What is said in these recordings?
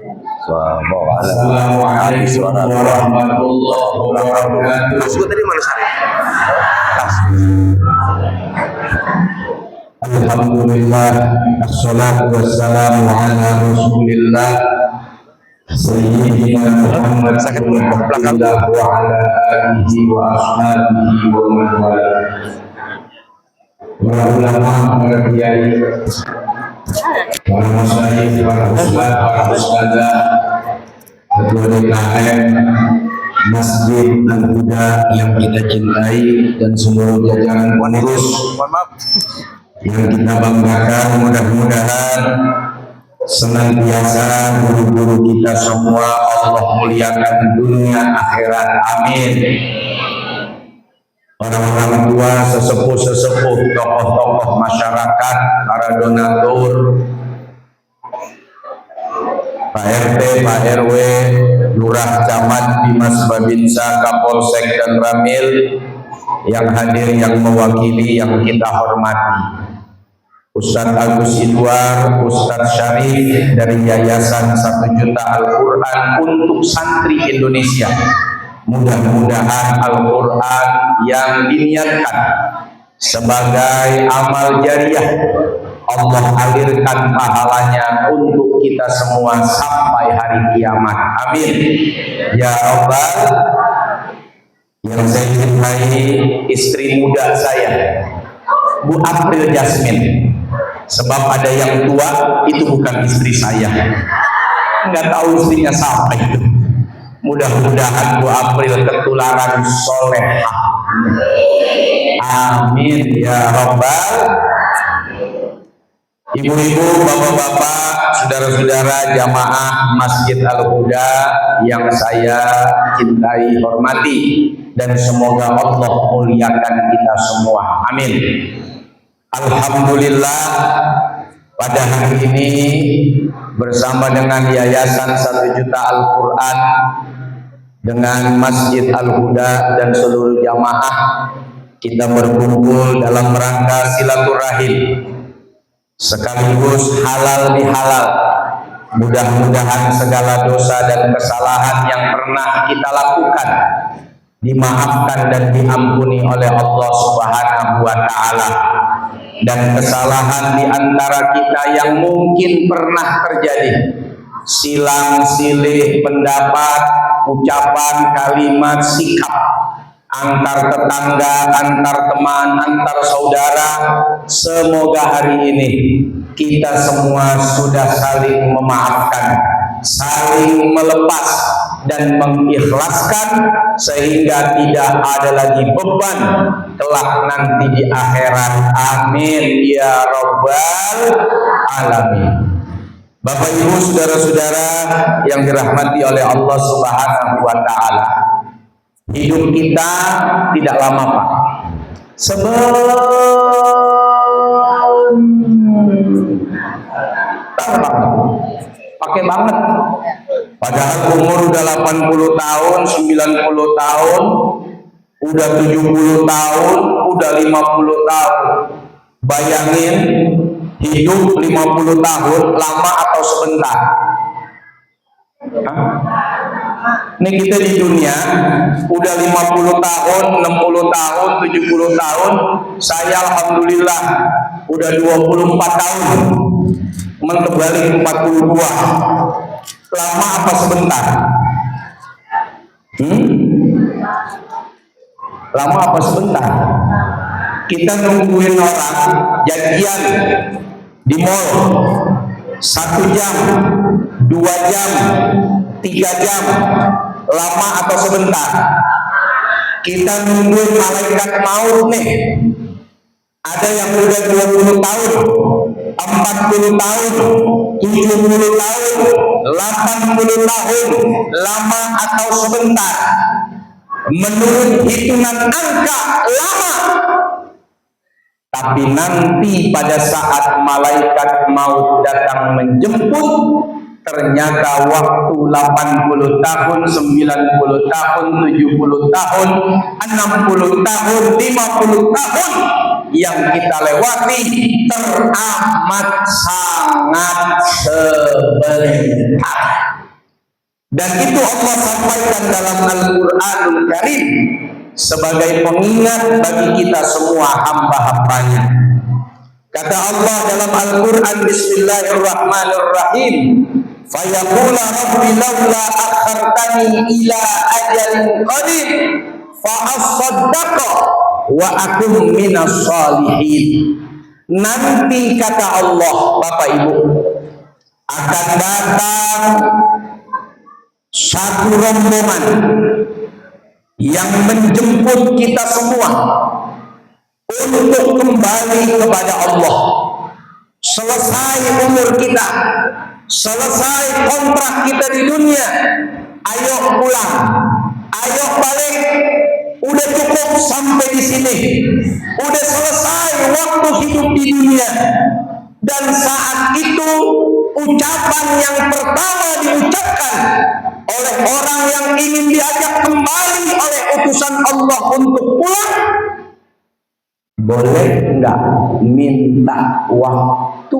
Assalamualaikum warahmatullahi wabarakatuh. Masuk tadi mana sari? Alhamdulillah, assalatu wassalamu ala rasulillah Sayyidina Muhammad sallallahu wa ala alihi wa ashabihi wa man wala. Para ulama, para kiai, para masyayikh, para ustaz, para ustazah, ketua DKM Masjid Al-Huda yang kita cintai dan seluruh jajaran pengurus yang kita banggakan, mudah-mudahan senantiasa guru-guru kita semua Allah muliakan dunia akhirat, amin. Orang-orang tua, sesepuh-sesepuh, tokoh-tokoh masyarakat, para donatur, Pak RT, Pak RW, Lurah, Camat, Dimas Babinsa, Kapolsek dan Ramil yang hadir, yang mewakili, yang kita hormati. Ustadz Agus Idwar, Ustadz Syarif dari Yayasan 1 Juta Al-Quran untuk santri Indonesia. Mudah-mudahan Al-Quran yang diniatkan sebagai amal jariah Allah alirkan pahalanya untuk kita semua sampai hari kiamat, amin ya Rabbal. Yang saya cintai istri muda saya, Bu April Jasmine. Sebab ada yang tua itu bukan istri saya, nggak tahu istrinya siapa itu. Mudah-mudahan Bu April ketularan soleh, amin ya Rabbal. Ibu-ibu, bapak-bapak, saudara-saudara jamaah Masjid Al-Huda yang saya cintai, hormati, dan semoga Allah muliakan kita semua, amin. Alhamdulillah, pada hari ini bersama dengan Yayasan 1 Juta Al-Quran, dengan Masjid Al-Huda dan seluruh jamaah, kita berkumpul dalam rangka silaturahim sekaligus halal bihalal. Mudah-mudahan segala dosa dan kesalahan yang pernah kita lakukan dimaafkan dan diampuni oleh Allah Subhanahu wa Ta'ala, dan kesalahan di antara kita yang mungkin pernah terjadi, silang silih pendapat, ucapan, kalimat, sikap antar tetangga, antar teman, antar saudara, semoga hari ini kita semua sudah saling memaafkan, saling melepas dan mengikhlaskan, sehingga tidak ada lagi beban kelak nanti di akhirat, amin ya Rabbal alamin. Bapak Ibu, saudara-saudara yang dirahmati oleh Allah Subhanahu wa Ta'ala, hidup kita tidak lama, Pak. Pakai banget. Padahal umur udah 80 tahun, 90 tahun, udah 70 tahun, udah 50 tahun. Bayangin hidup 50 tahun, lama atau sebentar? Ini kita di dunia udah 50 tahun, 60 tahun, 70 tahun. Saya alhamdulillah udah 24 tahun, mentebalik 42. Lama apa sebentar? Lama apa sebentar? Kita nungguin orang janjian di mall 1 jam, 2 jam, 3 jam, lama atau sebentar? Kita nungguin malaikat maut nih. Ada yang udah 20 tahun, 40 tahun, 70 tahun, 80 tahun, lama atau sebentar? Menurut hitungan angka lama. Tapi nanti pada saat malaikat maut datang menjemput, ternyata waktu 80 tahun, 90 tahun, 70 tahun, 60 tahun, 50 tahun yang kita lewati teramat sangat sebentar. Dan itu Allah sampaikan dalam Al-Quranul Karim sebagai pengingat bagi kita semua hamba-hambanya. Kata Allah dalam Al-Quran, Bismillahirrahmanirrahim, fayaqula rabbi laula akhartani ila ajalin qarib fa asaddaqa wa akun minas salihin. Nanti kata Allah, Bapak Ibu, akan datang satu rombongan yang menjemput kita semua untuk kembali kepada Allah. Selesai umur kita, selesai kontrak kita di dunia, ayo pulang, ayo balik, udah cukup sampai di sini, udah selesai waktu hidup di dunia. Dan saat itu ucapan yang pertama diucapkan oleh orang yang ingin diajak kembali oleh utusan Allah untuk pulang, boleh enggak minta waktu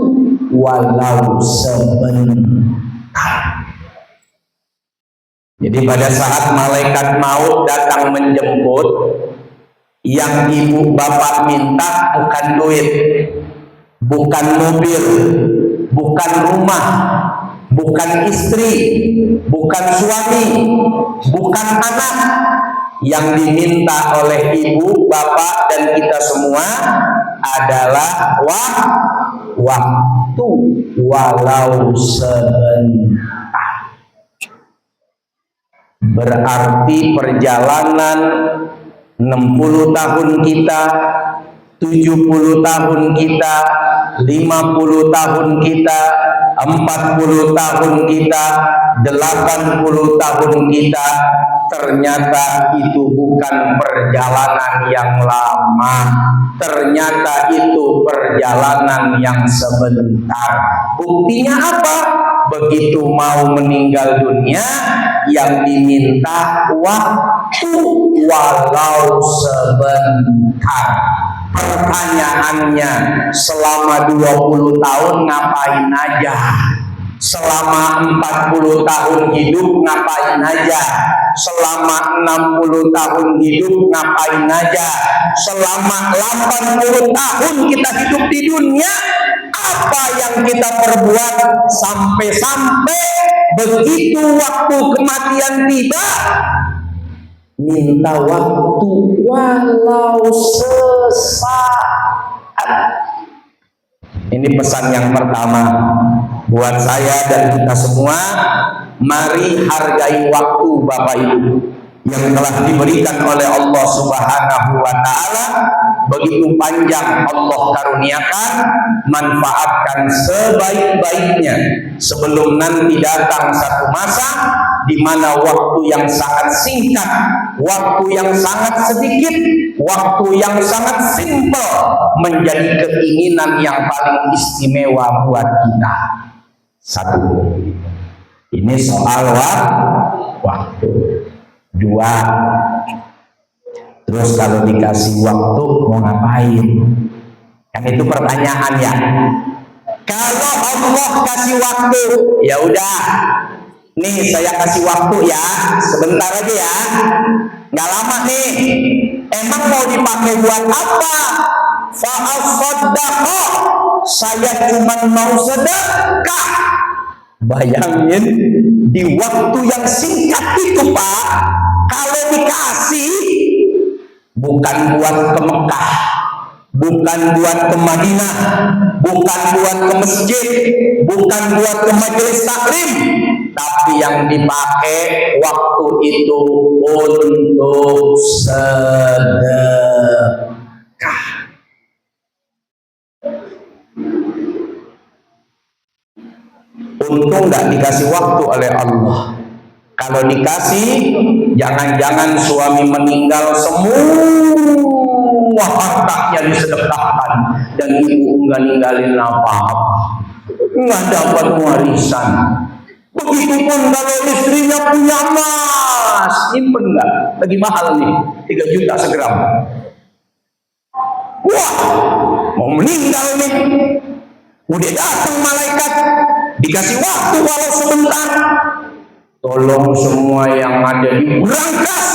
walau sebentar. Jadi pada saat malaikat maut datang menjemput, yang ibu bapak minta bukan duit, bukan mobil, bukan rumah, bukan istri, bukan suami, bukan anak. Yang diminta oleh ibu, bapak, dan kita semua adalah waktu walau sebentar. Berarti perjalanan 60 tahun kita, 70 tahun kita, 50 tahun kita, 40 tahun kita, 80 tahun kita, ternyata itu bukan perjalanan yang lama, ternyata itu perjalanan yang sebentar. Buktinya apa? Begitu mau meninggal dunia, yang diminta waktu walau sebentar. Pertanyaannya, selama 20 tahun ngapain aja? Selama 40 tahun hidup ngapain aja? Selama 60 tahun hidup ngapain aja? Selama 80 tahun kita hidup di dunia, apa yang kita perbuat sampai-sampai begitu waktu kematian tiba, minta waktu walau sesaat. Ini pesan yang pertama buat saya dan kita semua. Mari hargai waktu Bapak Ibu yang telah diberikan oleh Allah Subhanahu wa Ta'ala. Begitu panjang Allah karuniakan, manfaatkan sebaik-baiknya sebelum nanti datang satu masa di mana waktu yang sangat singkat, waktu yang sangat sedikit, waktu yang sangat simpel menjadi keinginan yang paling istimewa buat kita. Satu, ini soal waktu. Dua, terus kalau dikasih waktu mau ngapain? Kan itu pertanyaan ya. Kalau Allah kasih waktu, ya udah, nih saya kasih waktu ya, sebentar aja ya, nggak lama nih. Emang mau dipakai buat apa? Fa'asaddaqo, saya cuma mau sedekah. Bayangin, di waktu yang singkat itu Pak, kalau dikasih, bukan buat ke Mekah, bukan buat ke Madinah, bukan buat ke masjid, bukan buat ke majelis taklim, tapi yang dipakai waktu itu untuk sedekah. Untung nggak dikasih waktu oleh Allah. Kalau dikasih, jangan-jangan suami meninggal semua hartanya disedekahkan dan ibu nggak ninggalin apa-apa, nggak dapat warisan. Begitupun kalau istrinya punya emas, nyimpen nggak? Lagi mahal nih, 3 juta segram. Wah, mau meninggal nih, udah datang malaikat, dikasih waktu walau sebentar. Tolong semua yang ada di brankas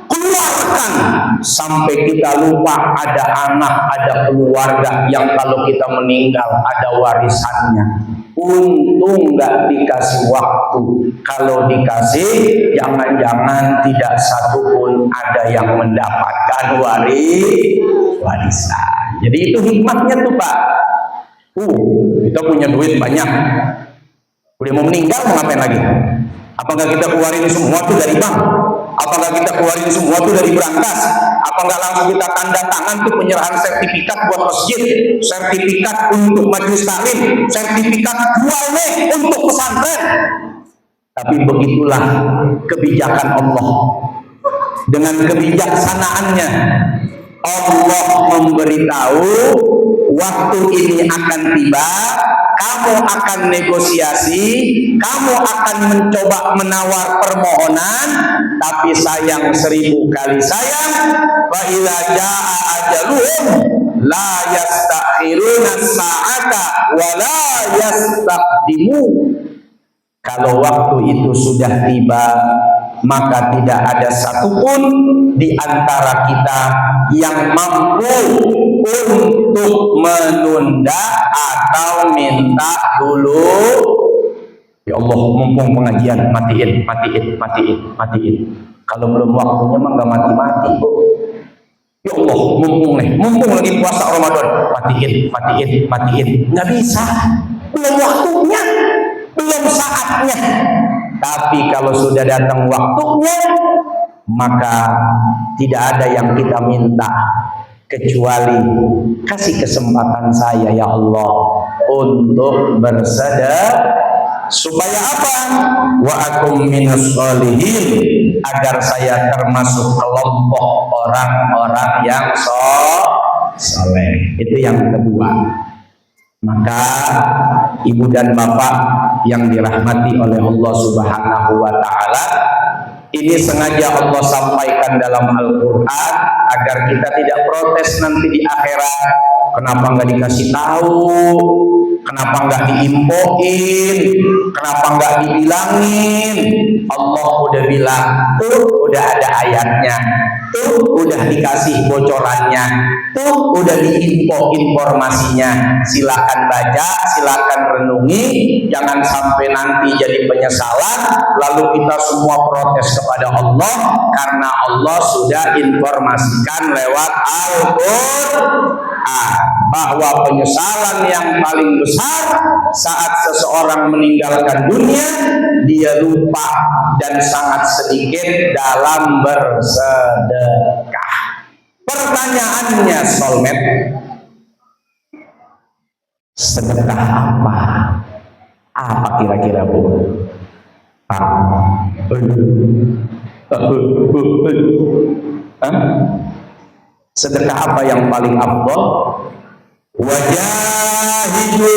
keluarkan, sampai kita lupa ada anak, ada keluarga yang kalau kita meninggal ada warisannya. Untung nggak dikasih waktu. Kalau dikasih, jangan-jangan tidak satupun ada yang mendapatkan warisan. Jadi itu hikmahnya tuh Pak. Kita punya duit banyak. Udah mau meninggal mau ngapain lagi? Apakah kita keluarin semua tuh dari bank? Apakah kita keluarin semua tuh dari brankas? Apakah langsung kita tanda tangan tuh penyerahan sertifikat buat masjid, sertifikat untuk majelis taklim, sertifikat jual nih untuk pesantren? Tapi begitulah kebijakan Allah. Dengan kebijaksanaannya Allah memberitahu waktu ini akan tiba, kamu akan negosiasi, kamu akan mencoba menawar permohonan, tapi sayang 1000 kali sayang, wa idza jaa ajaluhum la yastakhiruna sa'ata wa la yastaqdimun. Kalau waktu itu sudah tiba, maka tidak ada satupun di antara kita yang mampu untuk menunda atau minta dulu. Ya Allah, mumpung pengajian, matiin. Kalau belum waktunya mah nggak mati-mati kok. Ya Allah, mumpung lagi puasa Ramadan, matiin. Nggak bisa, belum waktunya, belum saatnya. Tapi kalau sudah datang waktunya, maka tidak ada yang kita minta kecuali kasih kesempatan saya ya Allah untuk bersedekah, supaya apa? Wa akum minas sholihin, agar saya termasuk kelompok orang-orang yang soleh. Itu yang kedua. Maka ibu dan bapak yang dirahmati oleh Allah Subhanahu wa taala, ini sengaja Allah sampaikan dalam Al-Qur'an agar kita tidak protes nanti di akhirat. Kenapa nggak dikasih tahu? Kenapa nggak diinfoin? Kenapa nggak dibilangin? Allah udah bilang, tuh udah ada ayatnya, tuh udah dikasih bocorannya, tuh udah diinfo informasinya. Silakan baca, silakan renungi, jangan sampai nanti jadi penyesalan lalu kita semua protes kepada Allah karena Allah sudah informasikan lewat Al-Qur'an bahwa penyesalan yang paling besar saat seseorang meninggalkan dunia, dia lupa dan sangat sedikit dalam bersedekah. Pertanyaannya, soulmate, sedekah apa? Apa kira-kira Bu? Sedekah apa yang paling afdal? Wajahidu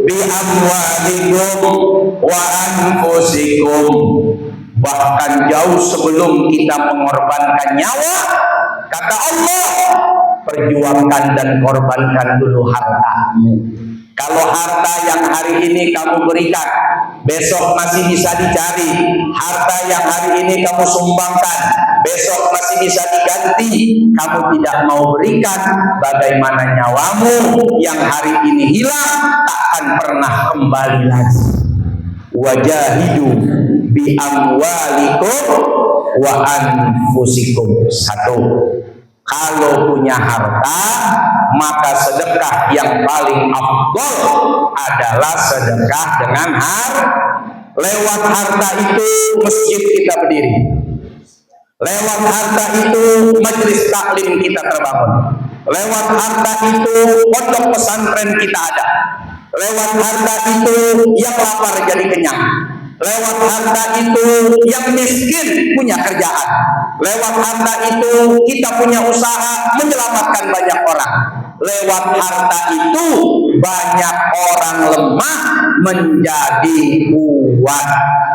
bi amwalikum wa anfusikum. Bahkan jauh sebelum kita mengorbankan nyawa, kata Allah, perjuangkan dan korbankan dulu hartamu. Kalau harta yang hari ini kamu berikan, besok masih bisa dicari. Harta yang hari ini kamu sumbangkan, besok masih bisa diganti. Kamu tidak mau berikan, bagaimana nyawamu yang hari ini hilang tak akan pernah kembali lagi. Wajahidu bi amwalikum wa anfusikum. Satu, kalau punya harta, maka sedekah yang paling afdal adalah sedekah dengan harta. Lewat harta itu masjid kita berdiri. Lewat harta itu majelis taklim kita terbangun. Lewat harta itu pondok pesantren kita ada. Lewat harta itu yang lapar jadi kenyang. Lewat harta itu yang miskin punya kerjaan. Lewat harta itu kita punya usaha menyelamatkan banyak orang. Lewat harta itu banyak orang lemah menjadi kuat.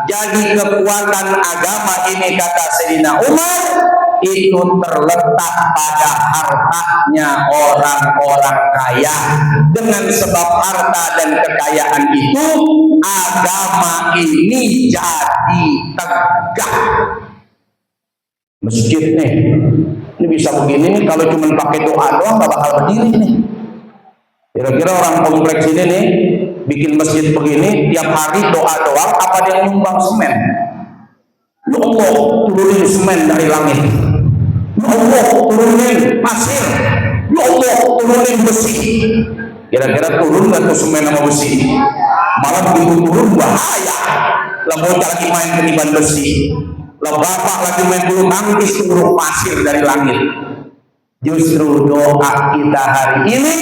Jadi kekuatan agama ini, kata Sayyidina Umar, itu terletak pada hartanya orang-orang kaya. Dengan sebab harta dan kekayaan itu, agama ini jadi tegak. Masjid nih, ini bisa begini nih kalau cuma pakai doa doang gak bakal berdiri nih. Kira-kira orang kompleks ini nih bikin masjid begini, tiap hari doa doang, apa dia nyumbang semen? Ya Allah, turunin semen dari langit. Ya Allah, turunin pasir. Ya Allah, turunin besi. Kira-kira turun gak tuh semen sama besi? Malah begitu turun bahaya. Lah bocah lagi main ketiban besi. Lah bapak lagi main bulu tangkis turun pasir dari langit. Justru doa kita hari ini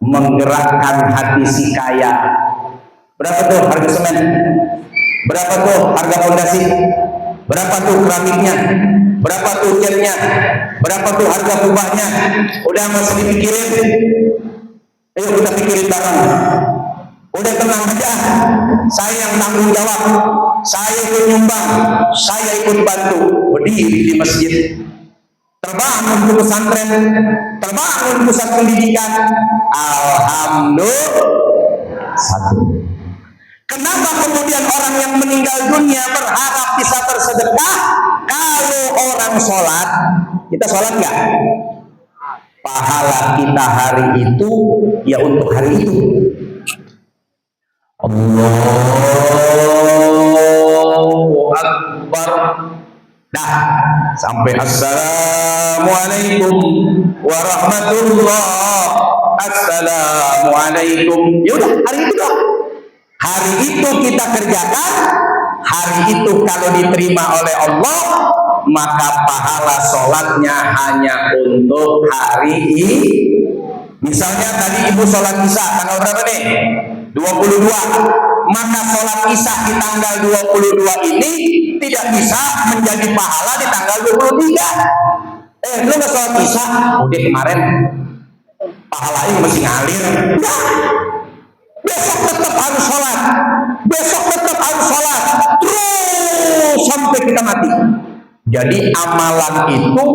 menggerakkan hati si kaya. Berapa tuh harga semen? Berapa tuh harga fondasi? Berapa tuh keramiknya? Berapa tuh catnya? Berapa tuh harga kubahnya? Udah nggak usah dipikirin. Ayo kita pikirin bareng. Udah tenang aja. Saya yang tanggung jawab. Saya ikut nyumbang. Saya ikut bantu. Berdiri di masjid. Terbangun untuk pesantren, terbangun pusat pendidikan. Alhamdulillah. Satu. Kenapa kemudian orang yang meninggal dunia berharap bisa tersedekah? Kalau orang sholat, kita sholat nggak? Pahala kita hari itu ya untuk hari itu. Allahu Akbar. Dah sampai assalamualaikum warahmatullah. Assalamualaikum. Ya udah hari itu dong. Hari itu kita kerjakan. Hari itu kalau diterima oleh Allah, maka pahala sholatnya hanya untuk hari ini. Misalnya tadi ibu sholat isya tanggal berapa nih? 22. Maka sholat isya di tanggal 22 ini tidak bisa menjadi pahala di tanggal 23. Lu nggak sholat isya? Udah kemarin pahalanya masih ngalir. Enggak. Besok tetap harus sholat. Besok tetap harus sholat. Terus sampai kita mati. Jadi amalan itu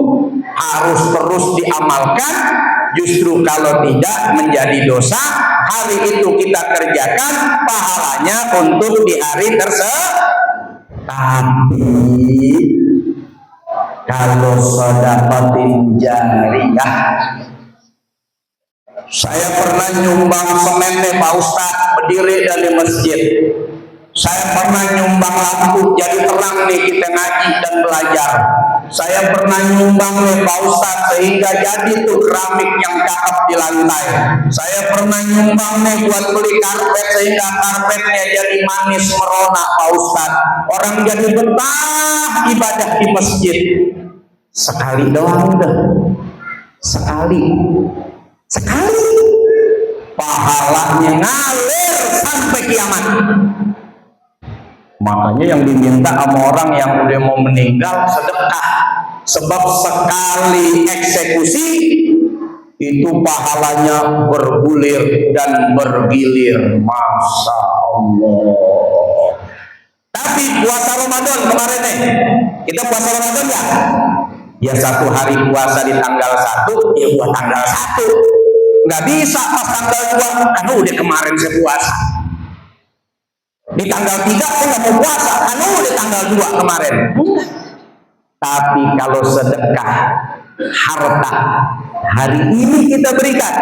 harus terus diamalkan. Justru kalau tidak menjadi dosa. Hari itu kita kerjakan, pahalanya untuk di hari tersebut. Tapi kalau sedekatin jariyah, saya pernah nyumbang semen nih Pak Ustadz, berdiri dari masjid. Saya pernah nyumbang lampu jadi terang nih kita ngaji dan belajar. Saya pernah nyumbang nih Pak Ustadz sehingga jadi tuh keramik yang cakep di lantai. Saya pernah nyumbang nih buat beli karpet sehingga karpetnya jadi manis merona Pak Ustadz. Orang jadi betah ibadah di masjid. Sekali doang udah. Sekali pahalanya ngalir sampai kiamat. Makanya yang diminta sama orang yang udah mau meninggal sedekah. Sebab sekali eksekusi itu pahalanya bergulir dan bergilir. Masya Allah. Tapi puasa Ramadan kemarin nih, kita puasa Ramadan ya? Ya satu hari puasa di tanggal 1, ya buat tanggal 1. Nggak bisa pas tanggal 2, karena udah kemarin saya puasa. Di tanggal 3 saya nggak mau puasa, karena udah tanggal 2 kemarin. Tapi kalau sedekah harta hari ini kita berikan,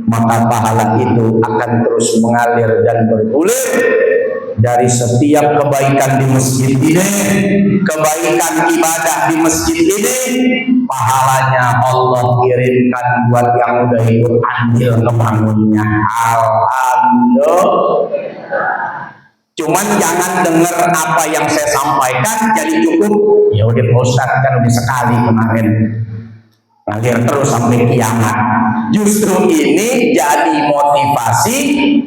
maka pahala itu akan terus mengalir dan bergulir. Dari setiap kebaikan di masjid ini, kebaikan ibadah di masjid ini, pahalanya Allah kirimkan buat yang udah ikut andil ngebangunnya. Alhamdulillah. Cuman jangan dengar apa yang saya sampaikan jadi cukup. Ya udah Pak Ustadz kan udah sekali kemarin, ngalir terus sampai kiamat. Justru ini jadi motivasi.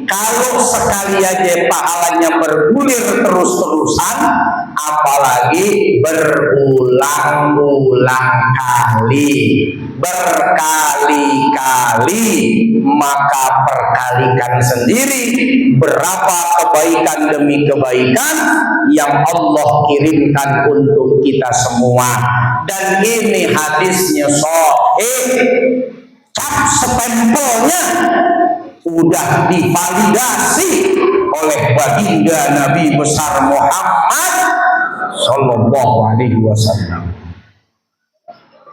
Kalau sekali aja pahalanya bergulir terus-terusan, apalagi berulang-ulang kali. berkali-kali, maka perkalikan sendiri berapa kebaikan demi kebaikan yang Allah kirimkan untuk kita semua. Dan ini hadisnya sahih, cap stempelnya udah divalidasi oleh baginda Nabi besar Muhammad sallallahu alaihi wasallam.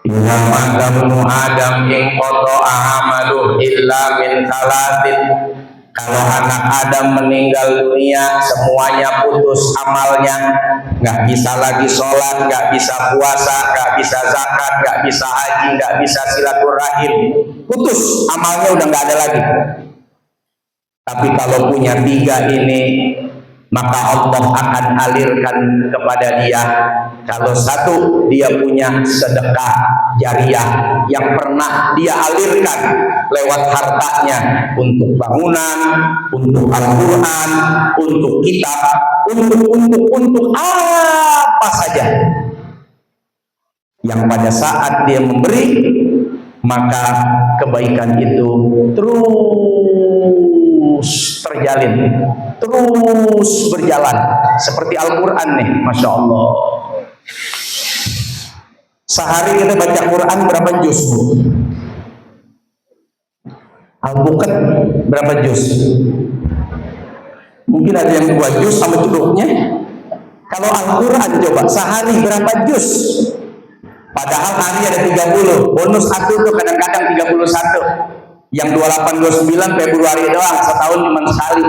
Idza mata ibnu Adam in qata'a amaluhu illa min thalathin. Kalau anak Adam meninggal dunia, semuanya putus amalnya, nggak bisa lagi sholat, nggak bisa puasa, nggak bisa zakat, nggak bisa haji, nggak bisa silaturahim, putus amalnya, udah nggak ada lagi. Tapi kalau punya tiga ini, maka Allah akan alirkan kepada dia. Kalau satu, dia punya sedekah jariah yang pernah dia alirkan lewat hartanya untuk bangunan, untuk Al-Quran, untuk kitab, untuk apa saja yang pada saat dia memberi, maka kebaikan itu terus terjalin, terus berjalan seperti Al-Quran nih, Masya Allah. Sehari kita baca Quran berapa juz, Bu? Al-Buqat berapa juz? Mungkin ada yang 2 juz sama cukupnya. Kalau Al-Quran coba sehari berapa juz? Padahal hari ada 30, bonus 1 tuh kadang-kadang 31. Yang 28, 29 Februari doang, setahun cuma sekali.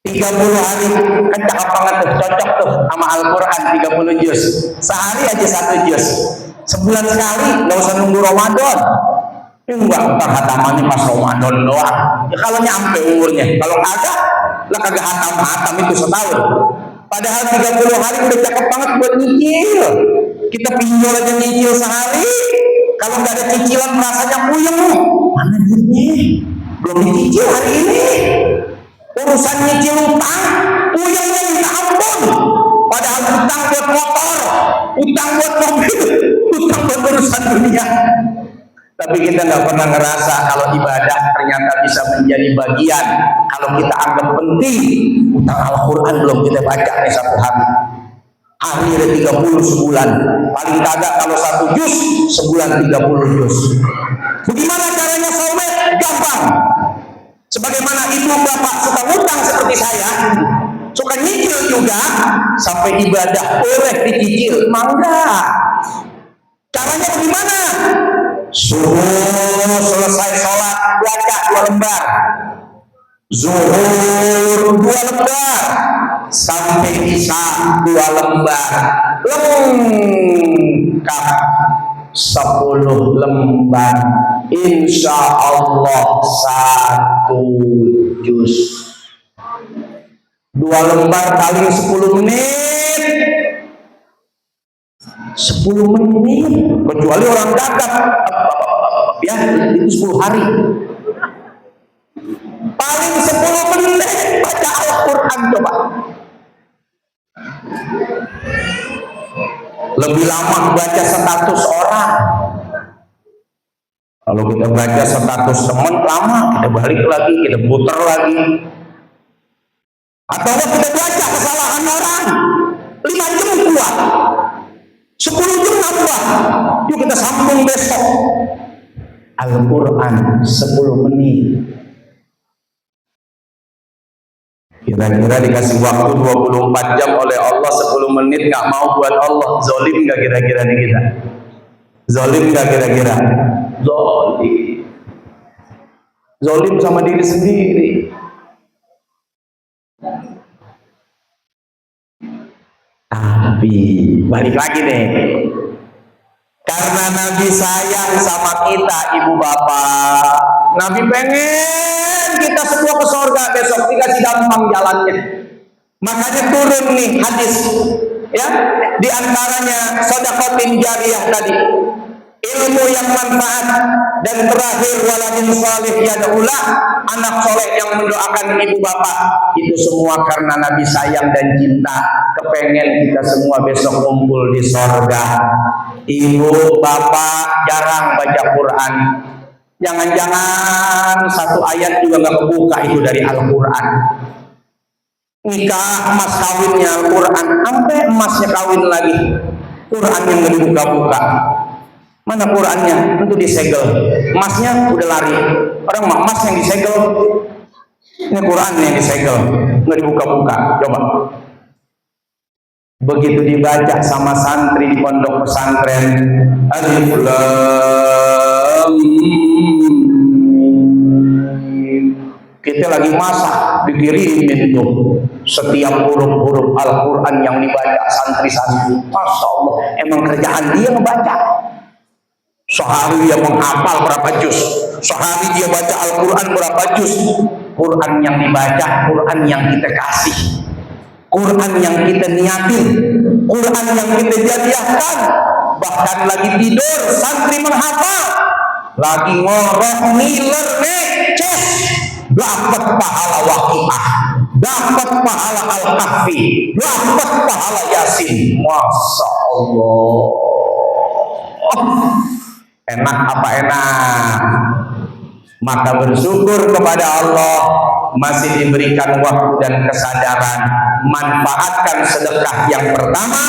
30 hari kan cakep banget tuh, cocok tuh sama Al-Quran 30 juz. Sehari aja 1 juz. Sebulan sekali, nggak usah nunggu Ramadan. Enggak, ntar hatamannya pas Ramadan doang. Ya kalau nyampe umurnya, kalau kagak, lah kagak hatam itu setahun. Padahal 30 hari udah cakep banget buat nyicil. Kita pinjol aja nyicil sehari. Kalau nggak ada cicilan rasanya puyeng. Mana duitnya? Belum dicicil hari ini. Urusan nyicil utang, puyengnya minta ampun. Padahal utang buat motor, utang buat mobil, utang buat urusan dunia. Tapi kita nggak pernah ngerasa kalau ibadah ternyata bisa menjadi bagian. Kalau kita anggap penting, utang Al-Quran belum kita baca nih 1 hari. Hari ada 30 sebulan. Paling kagak kalau 1 juz, sebulan 30 juz. Bagaimana caranya somet? Gampang. Sebagaimana ibu bapak suka ngutang seperti saya, suka nyicil juga, sampai ibadah boleh dicicil, enggak. Caranya bagaimana? Subuh selesai sholat, baca 2 lembar. Zuhur 2 lembar. Sampai isya 2 lembar. Lengkap 10 lembar. Insya Allah 1 juz. 2 lembar kali 10 menit. 10 menit. Kecuali orang gagap, ya itu 10 hari. Paling 10 menit baca Al-Quran coba. Lebih lama baca status orang. Kalau kita baca status teman lama, kita balik lagi, kita putar lagi. Atau kita baca kesalahan orang 5 jam kuat, 10 jam nambah. Yuk kita sambung besok. Al-Quran 10 menit. Kira-kira dikasih waktu 24 jam oleh Allah, 10 menit gak mau buat Allah. Zolim gak kira-kira nih kita? Zolim gak kira-kira? Zolim. Zolim sama diri sendiri. Tapi balik lagi nih, karena Nabi sayang sama kita, ibu bapak. Nabi pengen kita semua ke surga besok, dikasih gampang jalannya. Makanya turun nih hadis, ya, di antaranya sedekatin jariyah tadi, ilmu yang manfaat, dan terakhir waladin salih yad'ulah, anak soleh yang mendoakan ibu bapak. Itu semua karena Nabi sayang dan cinta, kepengen kita semua besok kumpul di surga. Ibu, bapak jarang baca Quran. Jangan-jangan satu ayat juga nggak kebuka itu dari Al-Quran. Nikah emas kawinnya Al-Quran, sampai emasnya kawin lagi, Quran yang nggak dibuka-buka. Mana Qurannya? Itu disegel. Emasnya udah lari. Orang emas yang disegel. Ini Quran yang disegel, nggak dibuka-buka. Coba. Begitu dibaca sama santri di pondok pesantren, Alif Lam Mim. Kita lagi masak, dikirimin tuh setiap huruf-huruf Al-Quran yang dibaca santri-santri. Masya Allah, emang kerjaan dia ngebaca. Sehari dia menghafal berapa juz, sehari dia baca Al-Quran berapa juz. Quran yang dibaca, Quran yang kita kasih, Quran yang kita niatin, Quran yang kita jadiahkan. Bahkan lagi tidur santri menghafal, lagi ngorok ngiler neces, dapat pahala waqiah, dapat pahala Al-Kahfi, dapat pahala Yasin. Masya Allah, enak apa enak. Maka bersyukur kepada Allah masih diberikan waktu dan kesadaran. Manfaatkan sedekah yang pertama,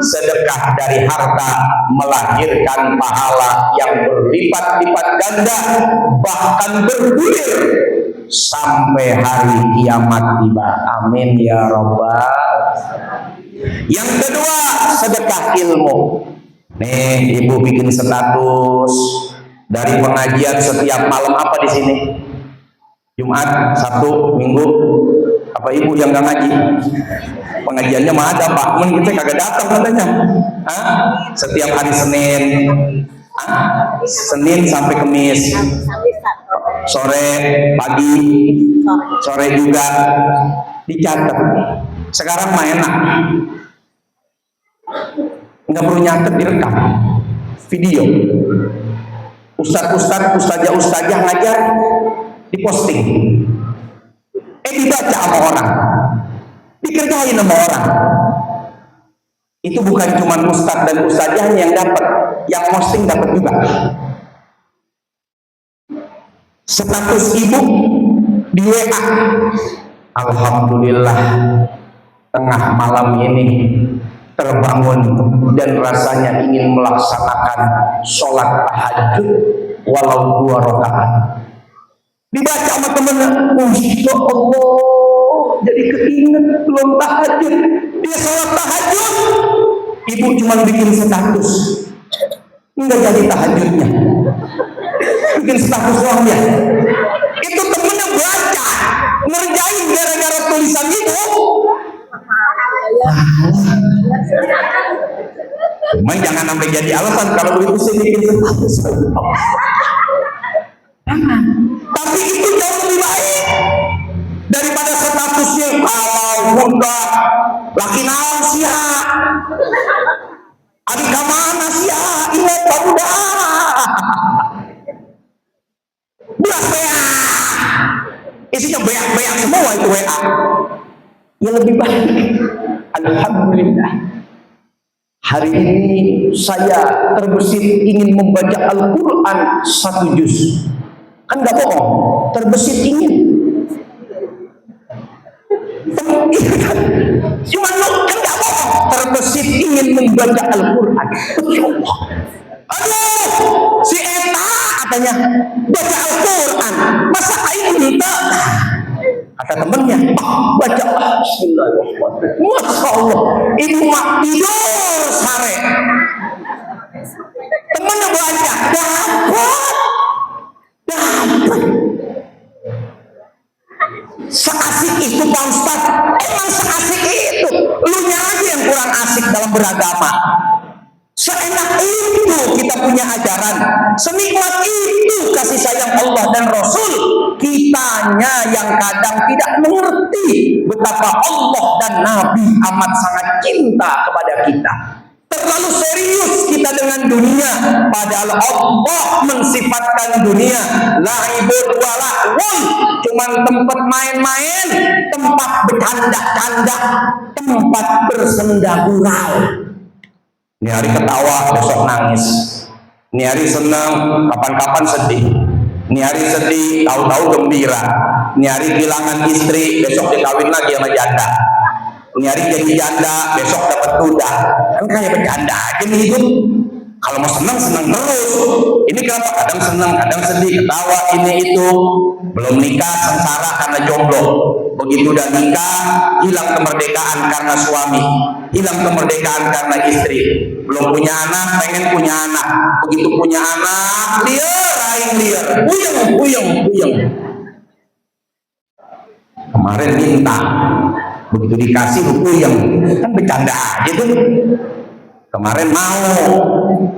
sedekah dari harta melahirkan pahala yang berlipat-lipat ganda, bahkan bergulir sampai hari kiamat tiba. Amin ya Rabbal. Yang kedua, sedekah ilmu. Nih, ibu bikin status dari pengajian setiap malam apa di sini? Jumat, Sabtu, Minggu. Apa ibu yang nggak ngaji? Pengajiannya mah ada Pak, men kita kagak datang katanya. Setiap hari Senin, Senin sampai Kamis, sore, pagi, sore juga dicatat. Sekarang mah enak, nggak perlu nyatet, direkam video. Ustazah ngajar, diposting, dibaca sama orang, dikerjain sama orang. Itu bukan cuma ustaz dan ustazahnya yang dapat, yang posting dapat juga. Status ibu di WA, alhamdulillah tengah malam ini terbangun dan rasanya ingin melaksanakan sholat tahajud walau 2 rakaat. Dibaca sama temennya, Masya Allah, jadi keinget belum tahajud, dia sholat tahajud. Ibu cuma bikin status, nggak jadi tahajudnya, bikin status doang ya. Itu temennya baca, ngerjain gara-gara tulisan ibu. Cuman jangan sampai jadi alasan kalau begitu saya bikin status. Tapi itu jauh lebih baik daripada statusnya kalau bunda laki naon sia, adik kamana sia, ingat bunda belas WA, isinya beak-beak semua itu WA. Yang lebih baik, alhamdulillah, hari ini saya terbesit ingin membaca Al-Quran 1 juz. Kan nggak bohong, terbesit ingin. Cuma kan nggak bohong, terbesit ingin membaca Al-Quran. Aduh, si Eta katanya baca Al-Quran, masa aing minta? Kata temennya, baca Bismillahirrahmanirrahim. Masya Allah, ibu mak tidur sare. Temennya baca, dapat. Seasik itu Pak Ustaz, emang seasik itu. Lu nya aja yang kurang asik dalam beragama. Seenak itu kita punya ajaran, senikmat itu kasih sayang Allah dan Rasul, kitanya yang kadang tidak mengerti betapa Allah dan Nabi amat sangat cinta kepada kita. Terlalu serius kita dengan dunia, padahal Allah mensifatkan dunia laibun wa lahwun, cuman tempat main-main, tempat bercanda-canda, tempat bersenda gurau. Ini hari ketawa, besok nangis. Ini hari senang, kapan-kapan sedih. Ini hari sedih, tahu-tahu gembira. Ini hari kehilangan istri, besok dikawin lagi sama janda. Ini hari jadi janda, besok dapat duda. Kan kayak bercanda aja nih hidup. Kalau mau senang terus. Ini kenapa? Kadang senang, kadang sedih, ketawa, ini itu. Belum nikah, sengsara karena jomblo. Begitu udah nikah, hilang kemerdekaan karena suami, hilang kemerdekaan karena istri. Belum punya anak, pengen punya anak. Begitu punya anak, liar, puyeng. Kemarin minta, begitu dikasih puyeng, kan bercanda aja tuh. Kemarin mau,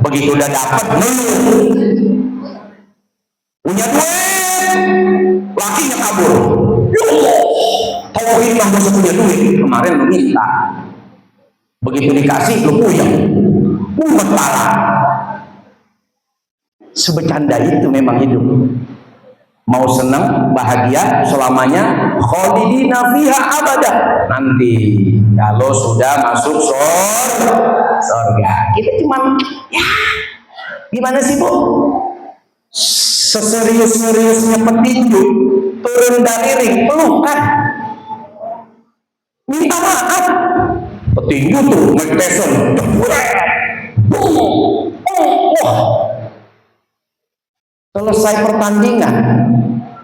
begitu udah dapat ngeluh. Punya duit, lakinya kabur. Ya Allah, tauhid mah masa punya duit. Kemarin lu minta, begitu dikasih lu puyeng, mumet parah. Sebecanda itu memang hidup. Mau senang, bahagia selamanya, khalidina fiha abada. Nanti kalau sudah masuk surga, kita cuman ya gimana sih Bu? Seserius-seriusnya petinju turun dari ring, pelukan, minta maaf. Petinju tuh Mike Tyson, selesai pertandingan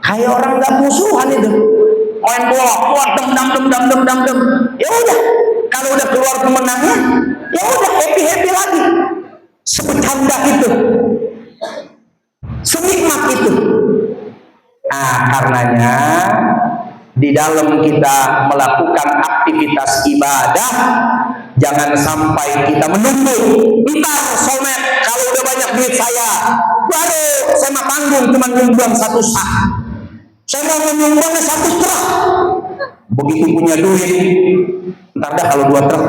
kayak orang nggak musuhan itu, main bola kuat dem. Ya udah, kalau udah keluar pemenangnya ya udah happy lagi. Sebecanda itu, senikmat itu. Nah, karenanya di dalam kita melakukan aktivitas ibadah, jangan sampai kita menunggu ntar soulmate, kalau udah banyak duit saya baru saya mah tanggung, cuma nyumbang 1 sak, saya mau menyumbangnya 1 truk. Begitu punya duit, ntar dah kalau 2 truk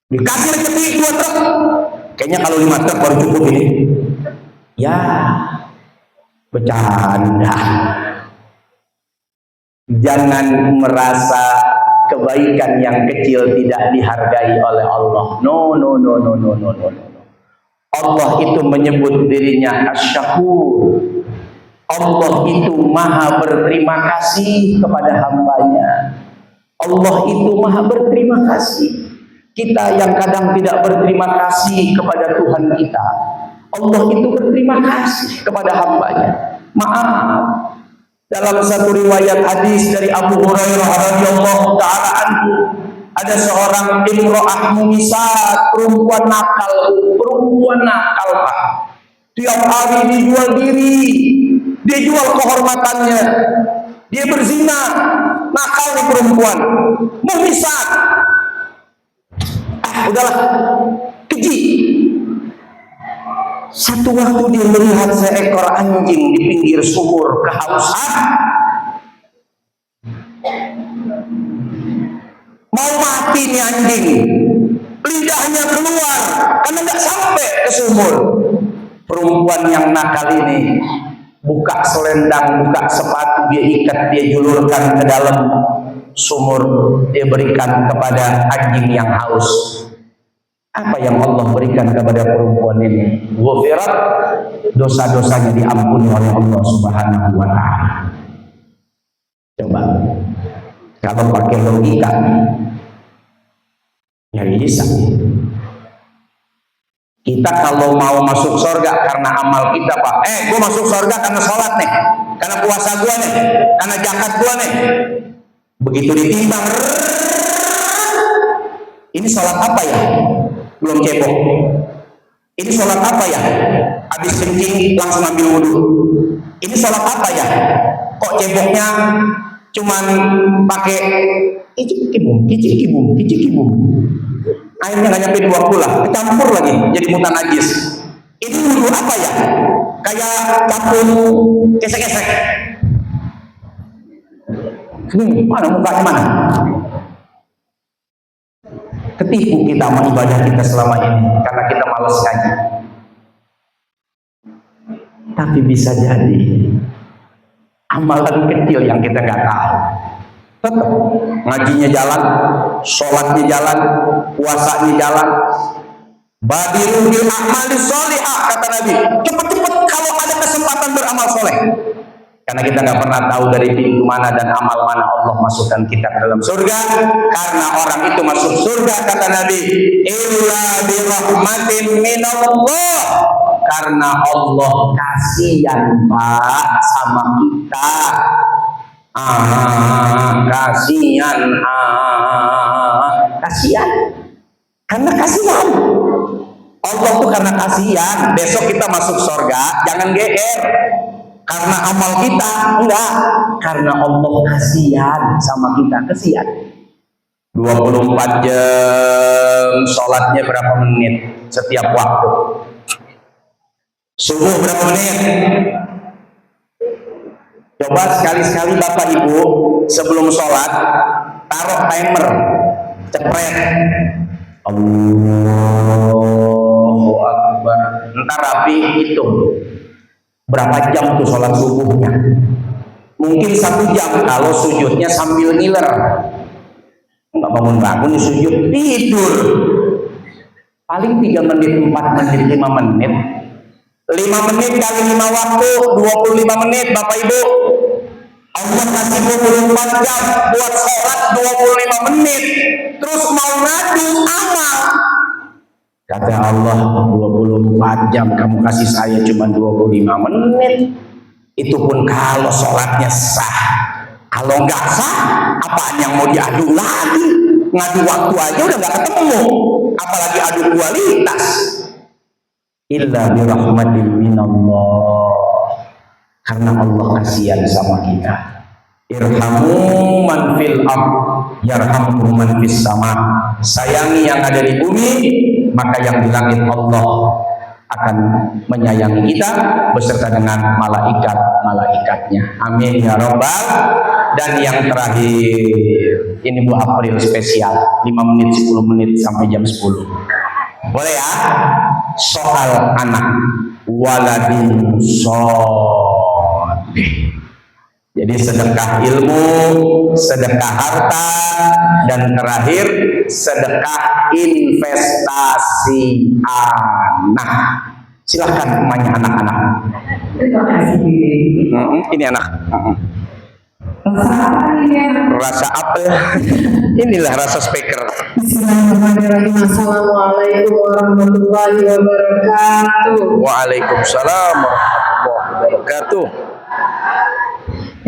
dikasih rezeki 2 truk, kayaknya kalau 5 truk baru cukup ini. Ya bercanda. Jangan merasa kebaikan yang kecil tidak dihargai oleh Allah. No. Allah itu menyebut dirinya Asy-Syakur. Allah itu maha berterima kasih kepada hambanya. Allah itu maha berterima kasih. Kita yang kadang tidak berterima kasih kepada Tuhan kita, Allah itu berterima kasih kepada hambanya. Maaf, dalam satu riwayat hadis dari Abu Hurairah radhiyallahu taala anhu, ada seorang imro'ah mumisat, perempuan nakal Pak. Tiap hari dijual diri, dia jual kehormatannya, dia berzina, nakal nih perempuan, mumisat. Udahlah, keji. Satu waktu dia melihat seekor anjing di pinggir sumur kehausan, mau mati nih anjing, lidahnya keluar karena nggak sampai ke sumur. Perempuan yang nakal ini buka selendang, buka sepatu, dia ikat, dia julurkan ke dalam sumur, dia berikan kepada anjing yang haus. Apa yang Allah berikan kepada perempuan ini? Ghufirat, dosa-dosanya diampuni oleh Allah Subhanahu wa taala. Coba kalau pakai logika ya bisa. Kita kalau mau masuk surga karena amal kita, Pak. Gue masuk surga karena sholat nih, karena puasa gue nih, karena zakat gue nih. Begitu ditimbang, ini sholat apa ya? Belum cebok. Ini sholat apa ya? Habis kencing langsung ambil wudhu. Ini sholat apa ya? Kok ceboknya cuman pakai kicik kibum. Airnya nggak nyampe 2 kula, kecampur lagi jadi mutan najis. Ini wudhu apa ya? Kayak campur kesek-kesek. Mana mukanya mana? Ketipu kita sama ibadah kita selama ini karena kita malas ngaji. Tapi bisa jadi amalan kecil yang kita nggak tahu Tetap ngajinya jalan, sholatnya jalan, puasanya jalan. Badiru bil a'malis sholihah, kata Nabi. Cepat-cepat kalau ada kesempatan beramal soleh. Karena kita nggak pernah tahu dari pintu mana dan amal mana Allah masukkan kita ke dalam surga. Karena orang itu masuk surga, kata Nabi, illa birahmatin minallah. Karena Allah kasihan Pak sama kita. Kasihan. Kasihan. Karena kasihan. Allah tuh karena kasihan. Besok kita masuk surga, jangan GR. Karena amal kita, enggak. Karena Allah kasihan sama kita, kasihan. 24 jam, sholatnya berapa menit setiap waktu? Subuh berapa menit? Coba sekali-sekali Bapak Ibu sebelum sholat taruh timer, cepret. Allahu Akbar. Ntar rapi hitung berapa jam tuh sholat subuhnya. Mungkin 1 jam kalau sujudnya sambil ngiler, nggak bangun-bangun sujud, tidur. Paling 3 menit, 4 menit, 5 menit. 5 menit kali 5 waktu 25 menit Bapak Ibu. Allah kasih 24 jam buat sholat 25 menit. Terus mau ngadu amal, kata Allah, 24 jam kamu kasih saya cuma 25 menit. Itu pun kalau sholatnya sah. Kalau nggak sah, apaan yang mau diadu lagi? Ngadu waktu aja udah nggak ketemu, apalagi adu kualitas. Illa birahmatin minallah. Karena Allah kasihan sama kita. Irhamu man fil ardh yarhamkum man fis sama. Sayangi yang ada di bumi, maka yang di langit Allah akan menyayangi kita beserta dengan malaikat-malaikatnya. Amin ya rabbal. Dan yang terakhir, ini Bu April spesial, 5 menit, 10 menit sampai jam 10. Boleh ya? Soal anak, waladin sholih. Jadi sedekah ilmu, sedekah harta, dan terakhir sedekah investasi anak. Silahkan namanya anak-anak. Terima kasih. Ini anak. Rasa apa? Inilah rasa speaker. Bismillahirrahmanirrahim. Assalamualaikum warahmatullahi wabarakatuh. Waalaikumsalam warahmatullahi wabarakatuh.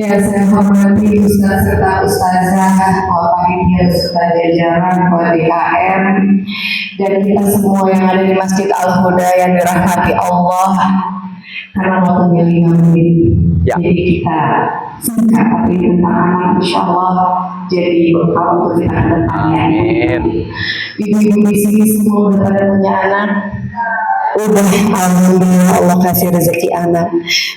Ya, saya hormati Ustaz serta Ustazah, panitia serta jajaran DHM, dan kita semua yang ada di Masjid Al-Huda yang dirahmati Allah. Karena waktunya 5 menit, ya. Jadi kita singkat tapi tentang anak, insya Allah jadi bekal untuk kita ke depannya. Ibu-ibu di sini semua udah pada punya anak. Udah, alhamdulillah Allah kasih rezeki anak.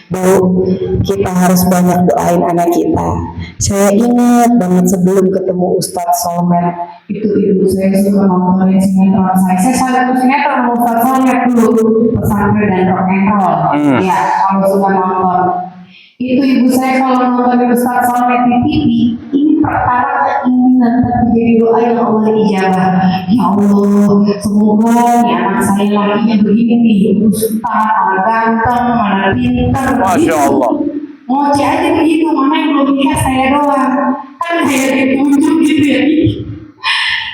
Bu, kita harus banyak doain anak kita. Saya ingat banget sebelum ketemu Ustadz Solmed, itu ibu saya suka nontonin sinetron saya. Saya satu sinetron sama Ustadz Solmed dulu, pesantren dan rock and roll. Ya, kalau suka nonton. Itu ibu saya kalau nontonin Ustadz Solmed di TV, ini perkara keinginan tapi jadi doa yang Allah ijabah. Ya Allah, semoga nih anak saya lakinya begini nih, Ustadz, mana ganteng, mana pintar. Masya Allah. Moci aja begitu, mana yang belum lihat saya doang. Kan saya ditunjuk gitu ya.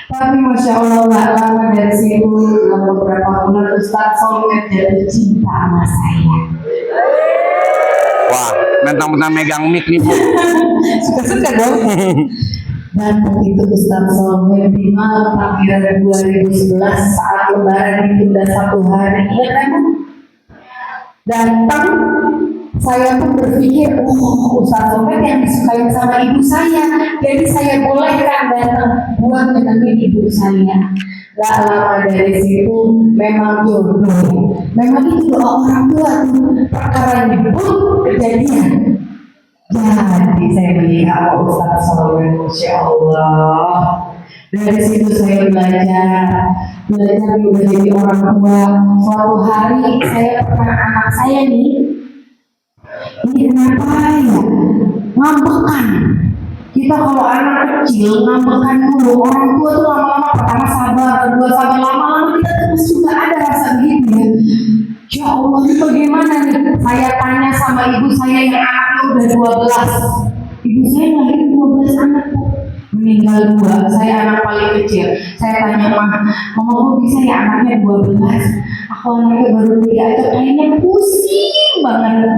Tapi Masya Allah, gak lama dari situ, dalam beberapa bulan Ustadz Solmed jatuh cinta sama saya. Wah, mentang-mentang megang mic nih Bu. Suka-suka dong. Dan begitu Ustadz Solmed di malam takbiran 2011 saat lebaran ditunda 1 hari, ingat kan? Datang, saya pun berpikir, oh Ustadz Solmed yang disukai sama ibu saya, jadi saya bolehkan datang buat menemani ibu saya. Gak lama dari situ memang jodoh, memang itu doa orang tua tuh, perkara pun kejadian. Jadi saya melihat Ustadz Solmed, Masya Allah. Dari situ saya belajar menjadi orang tua. Suatu hari saya pernah anak saya nih, ini kenapa ya, ngambekan. Kita kalau anak kecil ngambekkan dulu, orang tua tuh lama-lama pertama sabar, kedua sabar, lama-lama kita terus juga ada rasa gitu ya. Ya Allah, ini bagaimana nih? Saya tanya sama ibu saya yang anaknya udah 12. Ibu saya ngelahirin 12 anak, meninggal 2. Saya anak paling kecil. Saya tanya, mama kok bisa ya anaknya 12? Aku anaknya baru 3 aja, kayaknya pusing banget.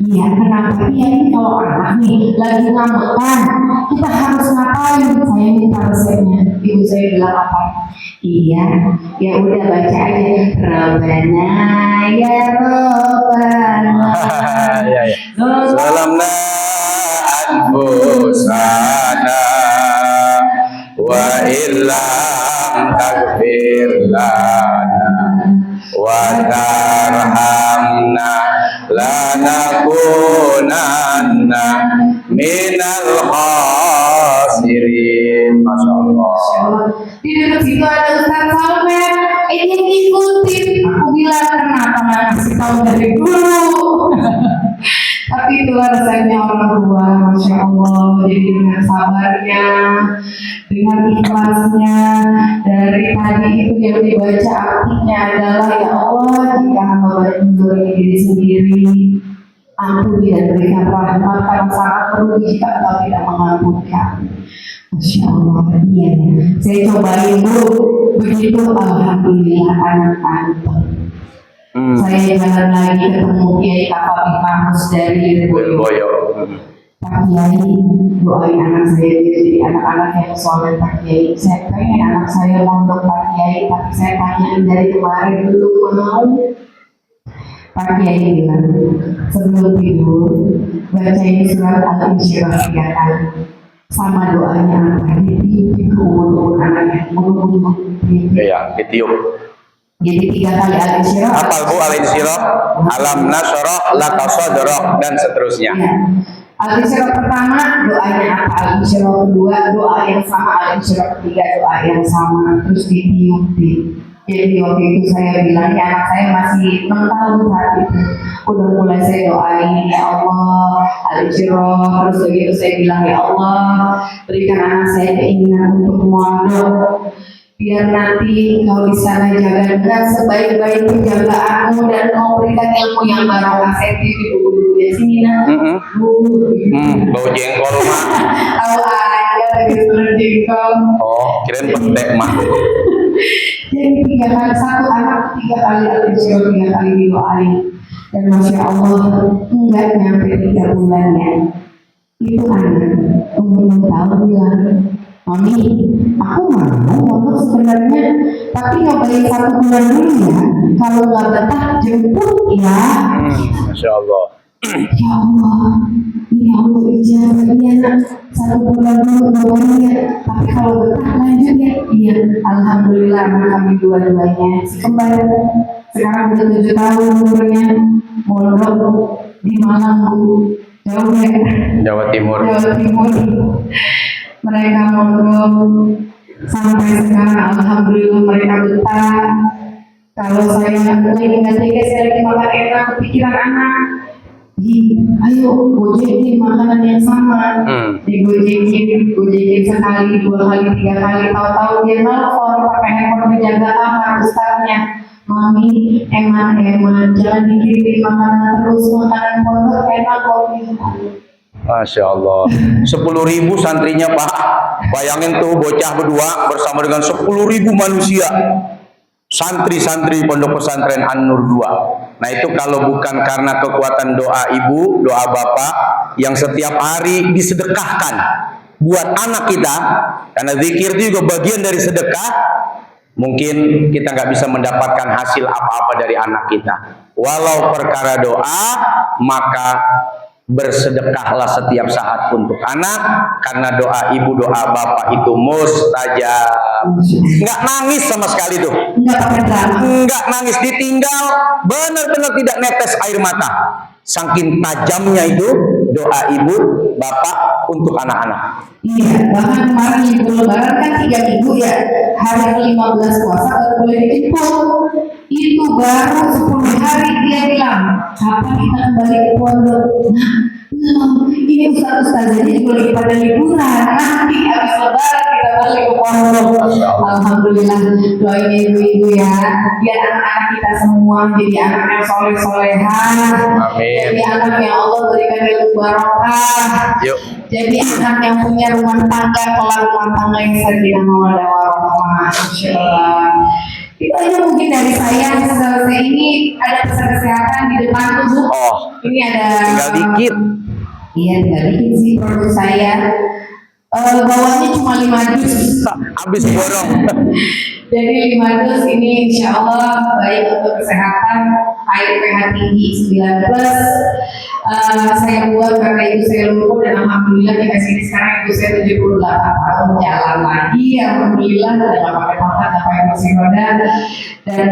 Iya, kenapa? Iya, ini kalau anak nih lagi ngambekan, kita harus ngapain? Saya minta resepnya. Ibu saya bilang apa? Iya, ya udah baca aja. Rabbana ya Rabbana. Salamna anfusana wa illam taghfir lana wa tarhamna lanakunanna minal khasirin. Masya Allah. Di dekat situ ada Ustaz Salmen, ini ngikutin. Aku bilang kenapa nggak ngasih tahu dari dulu. Tapi itulah rasanya orang tua, Masya Allah. Jadi dengan sabarnya, dengan ikhlasnya, dari tadi itu yang dibaca artinya adalah ya Allah, jika hamba menzalimi diri sendiri, ampuni dan berikan rahmat, karena sangat merugi jika Engkau tidak mengampunkan. Masya Allah, iya. Saya cobain dulu, begitu alhamdulillah anak-anak. Saya jalan lagi ketemu Kiai Kakak Kamus dari Boyo. Pak Kiai, doain anak saya jadi anak-anak yang soleh Pak Kiai. Saya pengen anak saya mondok Pak Kiai, tapi saya tanyain dari kemarin belum mau. Pak Kiai bilang sebelum tidur bacain surat Al-Insyirah 3 kali. Sama doanya apa? Dipimpin ke umur anaknya, umur. Iya, ditiup. Jadi 3 kali Al-Insyirah. Hafal Bu Al-Insyirah, Alam Nasrah, Laka Sadrak, dan seterusnya. Ya. Al-Insyirah pertama doanya apa? Al-Insyirah kedua doa yang sama, Al-Insyirah ketiga doa yang sama, terus ditiup. Jadi waktu itu saya bilang ya anak saya masih 6 tahun saat itu, udah mulai saya doain ya Allah Al-Insyirah, terus begitu saya bilang ya Allah berikan anak saya keinginan untuk mondok, biar nanti kau di sana jaga dengan sebaik-baik penjagaanmu dan kau berikan ilmu yang barokah. Saya di dulu di sini nak. Bau jengkol mah. Tahu aja lagi suruh jengkol. Oh, kirain petek mah. Jadi 3 kali, satu anak 3 kali Al-Insyirah, 3 kali didoain. Dan Masya Allah enggak nyampe 3 bulannya itu anak umur 6 tahun bilang, Mami, aku mau ngomong sebenarnya, tapi nyobain 1 bulan dulu ya. Kalau nggak betah jemput ya. Masya Allah. Ya Allah, ya Allah ijazah ya nak. 1 bulan dulu nyobain ya. Tapi kalau betah lanjut ya. Iya, alhamdulillah anak kami dua-duanya si kembar. Sekarang udah 7 tahun umurnya. Mondok di Malang Bu, jauh ya. Jawa Timur. Jawa Timur. Mereka mondok sampai sekarang alhamdulillah mereka betah. Kalau saya lagi nggak tega, saya lagi makan enak, kepikiran anak, ayo gojekin makanan yang sama. Digojekin sekali, 2 kali, 3 kali, tahu-tahu dia nelfon pakai handphone penjaga kamar besarnya. Mami, eman, jangan dikirim makanan terus, makanan pondok enak kok. Masya Allah. 10.000 santrinya Pak. Bayangin tuh bocah berdua bersama dengan 10.000 manusia. Santri-santri pondok pesantren An-Nur 2. Nah itu kalau bukan karena kekuatan doa ibu, doa bapak yang setiap hari disedekahkan buat anak kita, karena zikir itu juga bagian dari sedekah, mungkin kita nggak bisa mendapatkan hasil apa-apa dari anak kita. Walau perkara doa, maka bersedekahlah setiap saat untuk anak, karena doa ibu, doa bapak itu mustajab. Nggak nangis sama sekali tuh, nggak nangis, ditinggal benar-benar tidak netes air mata, saking tajamnya itu doa ibu bapak untuk anak-anak. Iya, bahkan kemarin libur lebaran kan 3 minggu ya, hari ke-15 puasa baru boleh dijemput. Itu baru 10 hari dia bilang, kapan kita kembali ke pondok? Nah, Ini ustaz-ustazanya juga lagi pada liburan. Nanti habis lebaran kita balik ke pondok. Alhamdulillah, doain ibu-ibu ya, biar anak-anak kita semua jadi anak yang soleh-soleha. Amin. Jadi anak yang Allah berikan ilmu barokah. Yuk. Jadi anak yang punya rumah tangga, kelak rumah tangga yang sakinah mawaddah warahmah. Insyaallah. Itu aja mungkin dari saya. Selesai ini ada pesan kesehatan di depan tuh Bu. Oh, Ini ada tinggal dikit. Iya, tinggal dikit sih produk saya. Bawahnya cuma 5 dus. Habis borong. Jadi 5 dus ini insya Allah baik untuk kesehatan. Air pH tinggi 9+. Saya buat karena ibu saya lumpuh dan alhamdulillah dikasih ini sekarang ibu saya 78 tahun jalan lagi. Alhamdulillah tidak pakai tongkat, tidak pakai kursi roda. Dan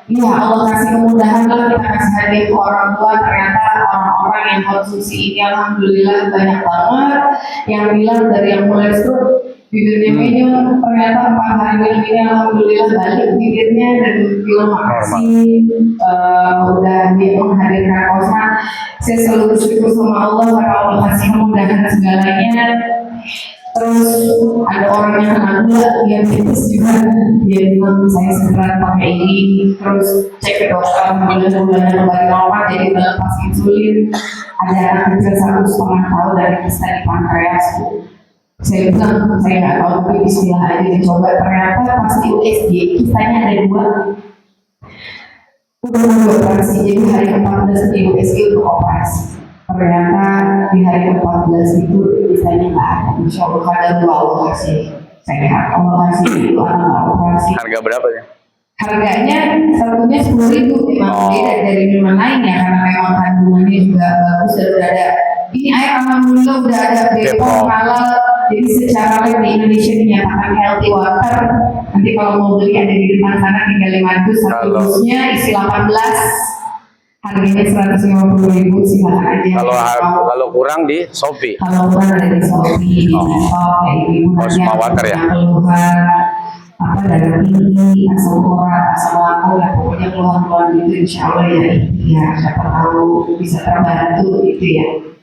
ya Allah kasih kemudahan lah, kita kasih hadiah ke orang tua. Ternyata orang-orang yang konsumsi ini alhamdulillah banyak banget yang bilang dari yang mulai stroke bibirnya minum, ternyata 4 hari minum ini alhamdulillah balik bibirnya dan bilang makasih udah dia menghadirkan Kosma. Saya selalu bersyukur sama Allah karena Allah kasih kemudahan segalanya. Terus ada orang yang kena gula, dia diabetes juga, dia bilang saya segera pakai ini. Terus cek ke dokter, gula-gulanya kembali normal, jadi melepas insulin. Ada anak kecil 1,5 tahun dari kista di pankreas. Saya bilang saya nggak tahu, tapi bismillah aja dicoba. Ternyata pas di USG kistanya ada 2. Udah mau operasi, jadi hari ke-14 di USG untuk operasi. Ternyata di hari ke-14 itu kistanya nggak ada. Insya Allah kadang Allah kasih sehat, Allah kasih itu anak nggak operasi. Harga berapa ya? Harganya satunya 10.000, memang beda dari minuman lainnya karena memang kandungannya juga bagus dan udah ada. Ini air alhamdulillah udah ada BPOM halal, jadi secara lab di Indonesia dinyatakan healthy water. Nanti kalau mau beli ada di depan sana, tinggal 5 dus, satu dusnya isi 18, harganya 150.000, silakan aja. Kalau kurang di Shopee. Kalau kurang ada di Shopee, di TikTok, kayak ibu nanti Kosma Water ya. keluhan apa darah tinggi, asam urat, asam lambung, lah pokoknya keluhan-keluhan itu insya Allah ya, siapa tahu bisa terbantu gitu ya.